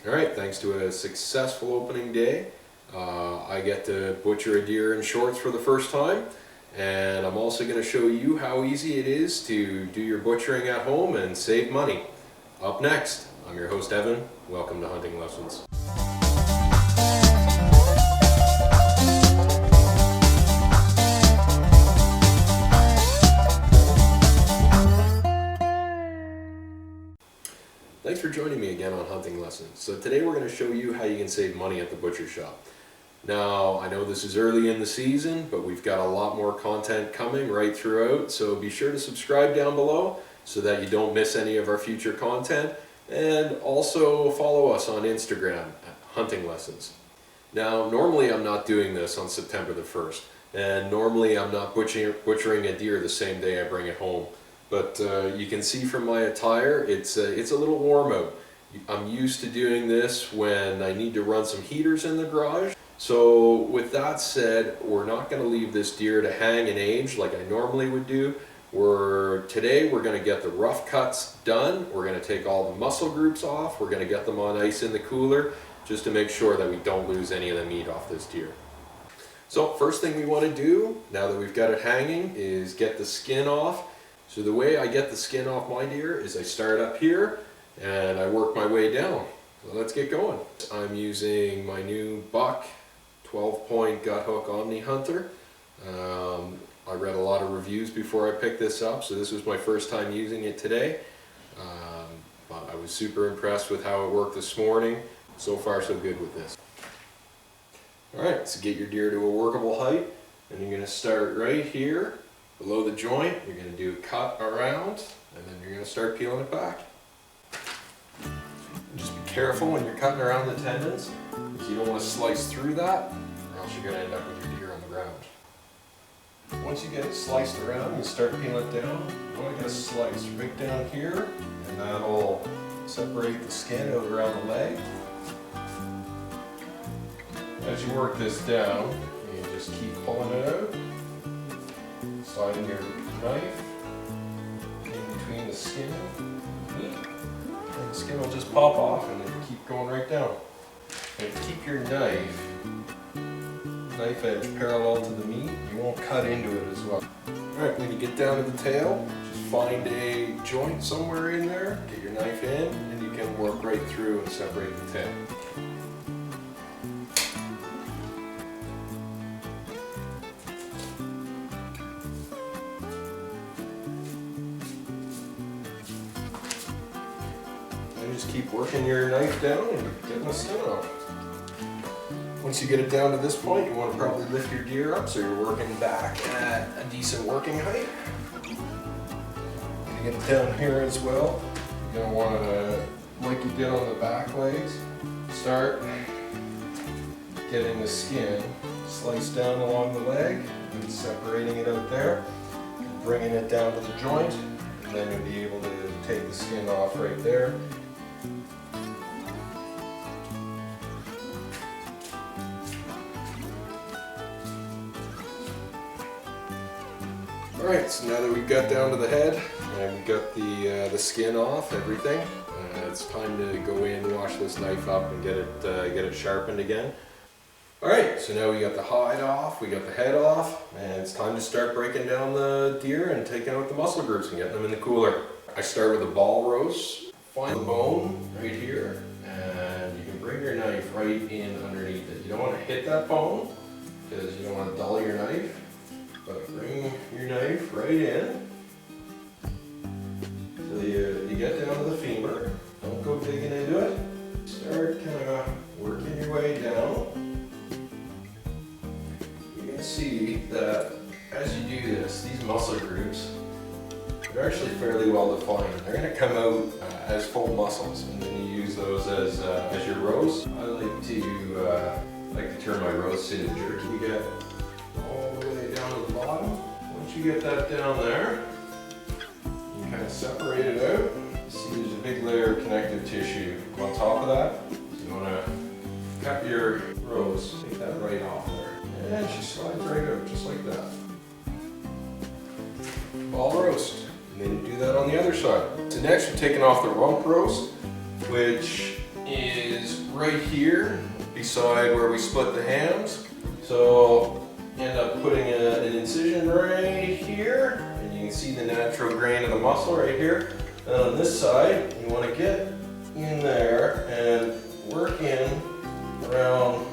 Alright, thanks to a successful opening day, I get to butcher a deer in shorts for the first time, and I'm also going to show you how easy it is to do your butchering at home and save money. Up next, I'm your host Evan. Welcome to Hunting Lessons. Thanks for joining me again on Hunting Lessons. So today we're going to show you how you can save money at the butcher shop. Now, I know this is early in the season, but we've got a lot more content coming right throughout, so be sure to subscribe down below so that you don't miss any of our future content, and also follow us on Instagram at Hunting Lessons. Now, normally I'm not doing this on September the 1st, and normally I'm not butchering a deer the same day I bring it home. But you can see from my attire, it's a little warm out. I'm used to doing this when I need to run some heaters in the garage. So with that said, we're not going to leave this deer to hang and age like I normally would do. Today we're going to get the rough cuts done. We're going to take all the muscle groups off. We're going to get them on ice in the cooler just to make sure that we don't lose any of the meat off this deer. So first thing we want to do, now that we've got it hanging, is get the skin off. So the way I get the skin off my deer is I start up here and I work my way down. So let's get going. I'm using my new buck 12-point gut hook Omni Hunter. I read a lot of reviews before I picked this up, so this was my first time using it today. But I was super impressed with how it worked this morning. So far so good with this. Alright, so get your deer to a workable height, and you're going to start right here below the joint. You're going to do a cut around, and then you're going to start peeling it back. Just be careful when you're cutting around the tendons, because you don't want to slice through that, or else you're going to end up with your deer on the ground. Once you get it sliced around, you start peeling it down. You want to get a slice right down here, and that'll separate the skin out around the leg. As you work this down, you just keep pulling it out. Sliding your knife in between the skin and meat, and the skin will just pop off and then you keep going right down. And keep your knife edge parallel to the meat. You won't cut into it as well. Alright, when you get down to the tail, just find a joint somewhere in there, get your knife in, and you can work right through and separate the tail. Just keep working your knife down and getting the skin off. Once you get it down to this point, you want to probably lift your deer up so you're working back at a decent working height. When you get it down here as well, you're going to want to, like you did on the back legs, start getting the skin sliced down along the leg and separating it out there, and bringing it down to the joint, and then you'll be able to take the skin off right there. Alright, so now that we've got down to the head and we've got the skin off, everything, it's time to go in, wash this knife up and get it sharpened again. Alright, so now we got the hide off, we got the head off, and it's time to start breaking down the deer and taking out the muscle groups and getting them in the cooler. I start with a ball roast. Find the bone right here, and you can bring your knife right in underneath it. You don't want to hit that bone because you don't want to dull your knife. But bring your knife right in till you get down to the femur. Don't go digging into it. Start kind of working your way down. You can see that as you do this, these muscle groups are actually fairly well defined. They're going to come out as full muscles, and then you use those as your roast. I like to turn my roast into jerky. You get all the way down to the bottom. Once you get that down there, you kind of separate it out. See, there's a big layer of connective tissue on top of that. So you want to cut your roast, take that right off there, and she slides right out just like that. Ball roast. And then you do that on the other side. So next we're taking off the rump roast, which is right here beside where we split the hams. So end up putting an incision right here, and you can see the natural grain of the muscle right here. And on this side, you want to get in there and work in around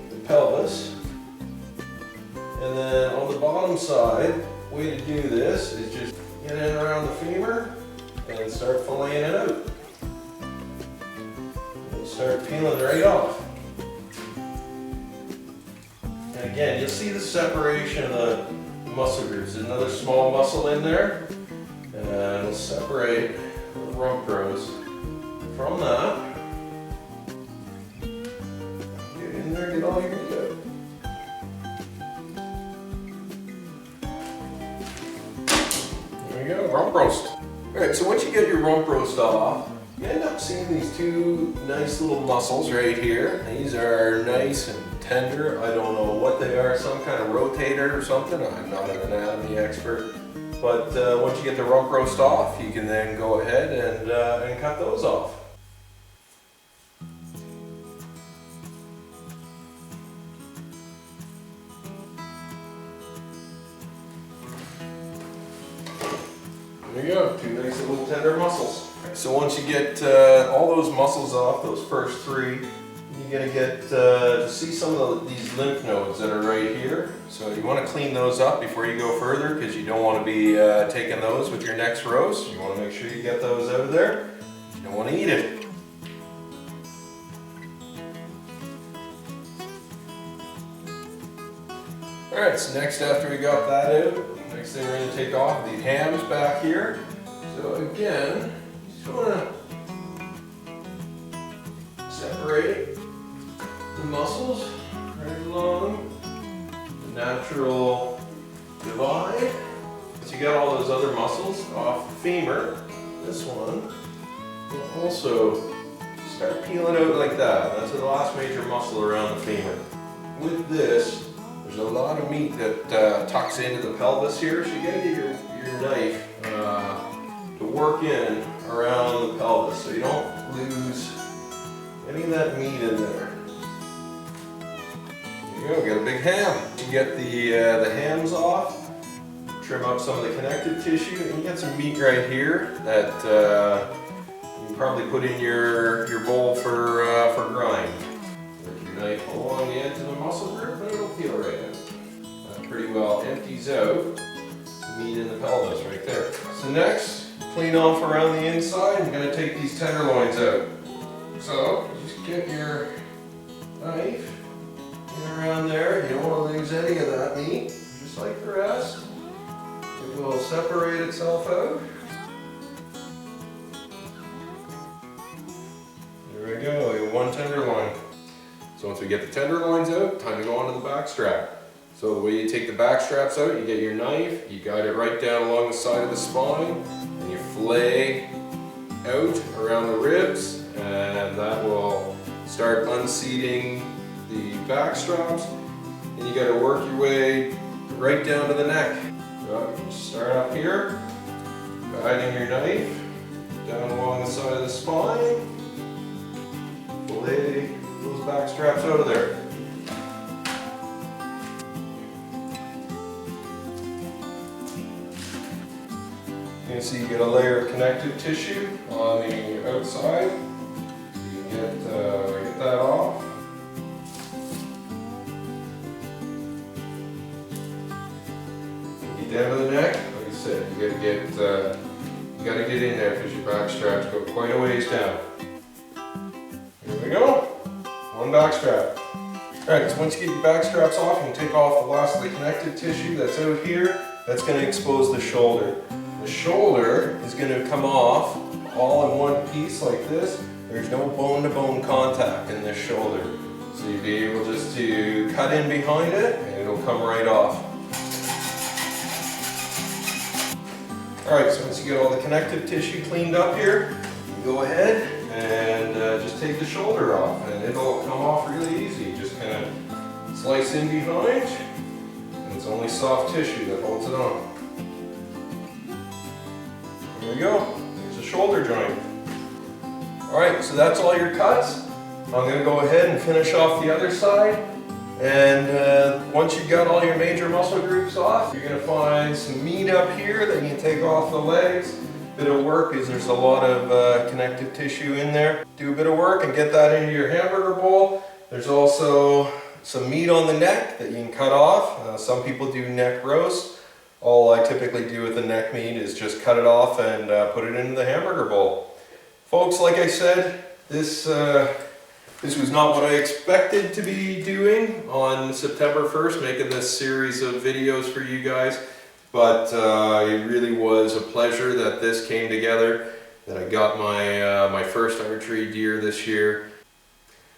the pelvis. And then on the bottom side, way to do this is just get in around the femur and start filleting it out. And start peeling right off. And again, you'll see the separation of the muscle groups. There's another small muscle in there, and we'll separate the rump rows from that. Get in there, get all your meat out. There you go, rump roast. Alright, so once you get your rump roast off, you end up seeing these two nice little muscles right here. These are nice and tender. I don't know what they are, some kind of rotator or something. I'm not an anatomy expert. But once you get the rump roast off, you can then go ahead and cut those off. There you go, two nice little tender muscles. So once you get all those muscles off, those first three, you're going to get to see some of these lymph nodes that are right here. So you want to clean those up before you go further, because you don't want to be taking those with your next roast. You want to make sure you get those out of there. You don't want to eat it. Alright, so next, after we got that out, next thing we're going to take off the hams back here. So again, just want to separate the muscles right along the natural divide. Once you get all those other muscles off the femur, this one will also start peeling out like that. That's the last major muscle around the femur. With this, there's a lot of meat that tucks into the pelvis here, so you gotta get your knife to work in around the pelvis so you don't lose any of that meat in there. There you go, got a big ham. You get the hams off, trim up some of the connective tissue, and you get some meat right here that you can probably put in your bowl for grind. Work your knife along the edge of the muscle group, and it'll peel right out. That pretty well empties out the meat in the pelvis right there. So next, clean off around the inside. I'm going to take these tenderloins out. So just get your knife in around there. You don't want to lose any of that meat, just like the rest. It will separate itself out. There we go, we have one tenderloin. So once we get the tenderloins out, time to go on to the back strap. So the way you take the back straps out, you get your knife, you guide it right down along the side of the spine, and you fillet out around the ribs, and that will start unseating the back straps. And you got to work your way right down to the neck. So you start up here, guiding your knife down along the side of the spine, fillet those back straps out of there. You can see you get a layer of connective tissue on the outside. You can get that off. Get down to the neck. Like I said, you gotta get in there because your back straps go quite a ways down. Here we go. One back strap. Alright, so once you get your back straps off, you can take off the last of the connective tissue that's out here. That's going to expose the shoulder. The shoulder is going to come off all in one piece like this. There's no bone-to-bone contact in this shoulder. So you'll be able just to cut in behind it and it'll come right off. Alright, so once you get all the connective tissue cleaned up here, you can go ahead and just take the shoulder off and it'll come off really easy. Just kind of slice in behind and it's only soft tissue that holds it on. There we go, there's a shoulder joint. Alright, so that's all your cuts. I'm going to go ahead and finish off the other side. And once you've got all your major muscle groups off, you're going to find some meat up here that you can take off the legs. Bit of work is there's a lot of connective tissue in there. Do a bit of work and get that into your hamburger bowl. There's also some meat on the neck that you can cut off. Some people do neck roast. All I typically do with the neck meat is just cut it off and put it into the hamburger bowl. Folks, like I said, this was not what I expected to be doing on September 1st, making this series of videos for you guys. But it really was a pleasure that this came together, that I got my first archery deer this year.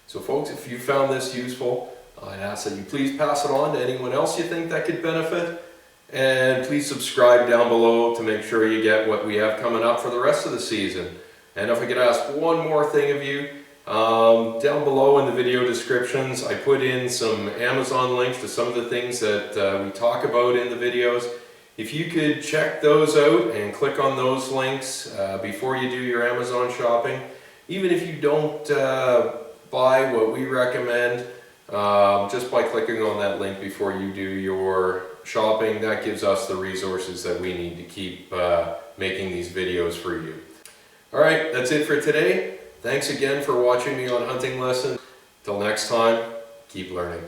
So folks, if you found this useful, I'd ask that you please pass it on to anyone else you think that could benefit. And please subscribe down below to make sure you get what we have coming up for the rest of the season. And if I could ask one more thing of you, down below in the video descriptions, I put in some Amazon links to some of the things that we talk about in the videos. If you could check those out and click on those links before you do your Amazon shopping, even if you don't buy what we recommend, just by clicking on that link before you do your shopping, that gives us the resources that we need to keep making these videos for you. Alright, that's it for today. Thanks again for watching me on Hunting Lessons. Till next time, keep learning.